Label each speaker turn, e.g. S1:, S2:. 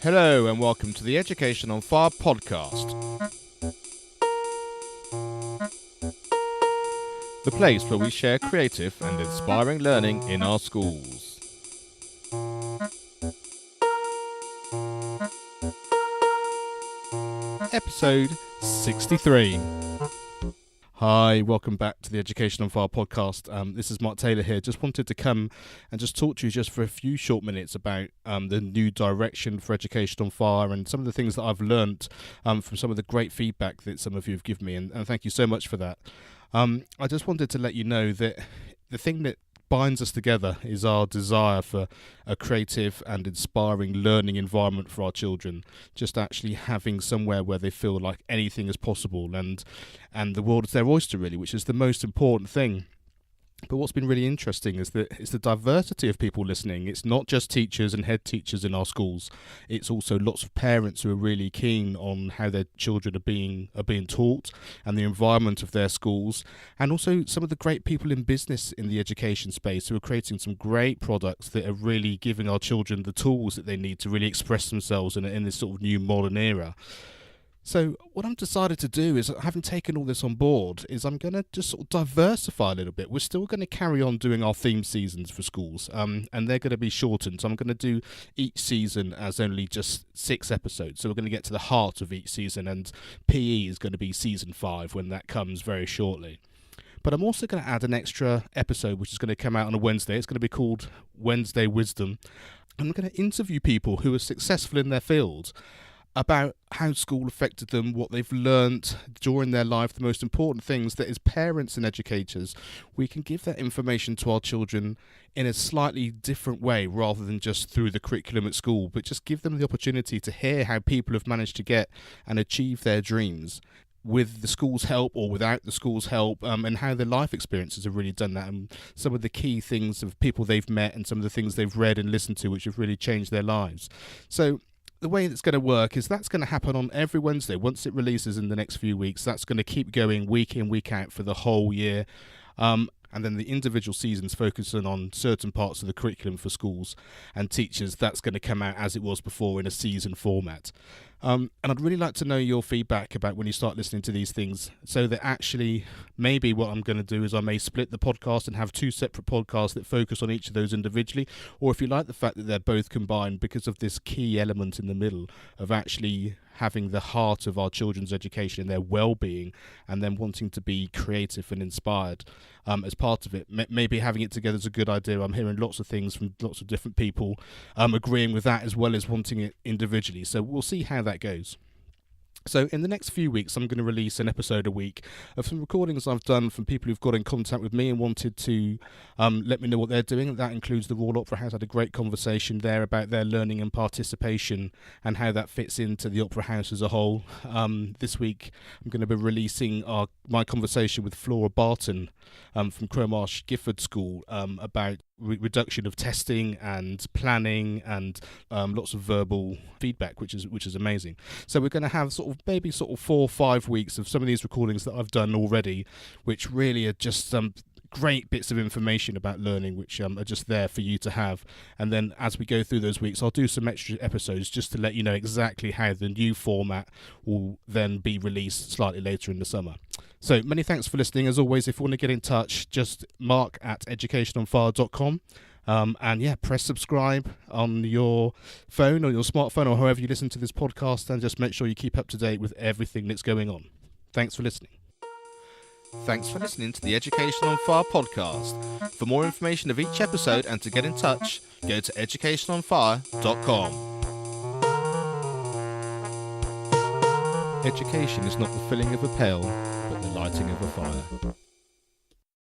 S1: Hello and welcome to the Education on Fire podcast. The place where we share creative and inspiring learning in our schools. Episode 63. Hi, welcome back to the Education on Fire podcast. This is Mark Taylor here. Just wanted to come and just talk to you just for a few short minutes about the new direction for Education on Fire and some of the things that I've learnt from some of the great feedback that some of you have given me, and thank you so much for that. I just wanted to let you know that the thing that binds us together is our desire for a creative and inspiring learning environment for our children, just actually having somewhere where they feel like anything is possible and the world is their oyster, really, which is the most important thing. But what's been really interesting is that it's the diversity of people listening. It's not just teachers and head teachers in our schools. It's also lots of parents who are really keen on how their children are being taught and the environment of their schools, and also some of the great people in business in the education space who are creating some great products that are really giving our children the tools that they need to really express themselves in this sort of new modern era. So what I've decided to do is, having taken all this on board, is I'm going to just sort of diversify a little bit. We're still going to carry on doing our theme seasons for schools, and they're going to be shortened. So I'm going to do each season as only just 6 episodes. So we're going to get to the heart of each season, and PE is going to be season 5 when that comes very shortly. But I'm also going to add an extra episode which is going to come out on a Wednesday. It's going to be called Wednesday Wisdom. I'm going to interview people who are successful in their field about how school affected them, what they've learnt during their life, the most important things that as parents and educators, we can give that information to our children in a slightly different way rather than just through the curriculum at school, but just give them the opportunity to hear how people have managed to get and achieve their dreams with the school's help or without the school's help, and how their life experiences have really done that, and some of the key things of people they've met and some of the things they've read and listened to which have really changed their lives. So the way that's going to work is that's going to happen on every Wednesday. Once it releases in the next few weeks, that's going to keep going week in, week out for the whole year. And then the individual seasons focusing on certain parts of the curriculum for schools and teachers, that's going to come out as it was before in a season format. And I'd really like to know your feedback about when you start listening to these things, so that actually maybe what I'm going to do is I may split the podcast and have 2 separate podcasts that focus on each of those individually, or if you like the fact that they're both combined because of this key element in the middle of actually having the heart of our children's education and their well-being, and then wanting to be creative and inspired as part of it. Maybe having it together is a good idea. I'm hearing lots of things from lots of different people agreeing with that, as well as wanting it individually. So we'll see how that goes. So in the next few weeks, I'm going to release an episode a week of some recordings I've done from people who've got in contact with me and wanted to let me know what they're doing. That includes the Royal Opera House. I had a great conversation there about their learning and participation and how that fits into the Opera House as a whole. This week, I'm going to be releasing my conversation with Flora Barton from Cromarsh Gifford School about reduction of testing and planning and lots of verbal feedback, which is amazing. So we're going to have maybe 4 or 5 weeks of some of these recordings that I've done already, which really are just some great bits of information about learning, which are just there for you to have. And then as we go through those weeks, I'll do some extra episodes just to let you know exactly how the new format will then be released slightly later in the summer. So many thanks for listening. As always, if you want to get in touch, just mark@educationonfire.com. And press subscribe on your phone or your smartphone or however you listen to this podcast, and just make sure you keep up to date with everything that's going on. Thanks for listening. Thanks for listening to the Education on Fire podcast. For more information of each episode and to get in touch, go to educationonfire.com. Education is not the filling of a pail, but the lighting of a fire.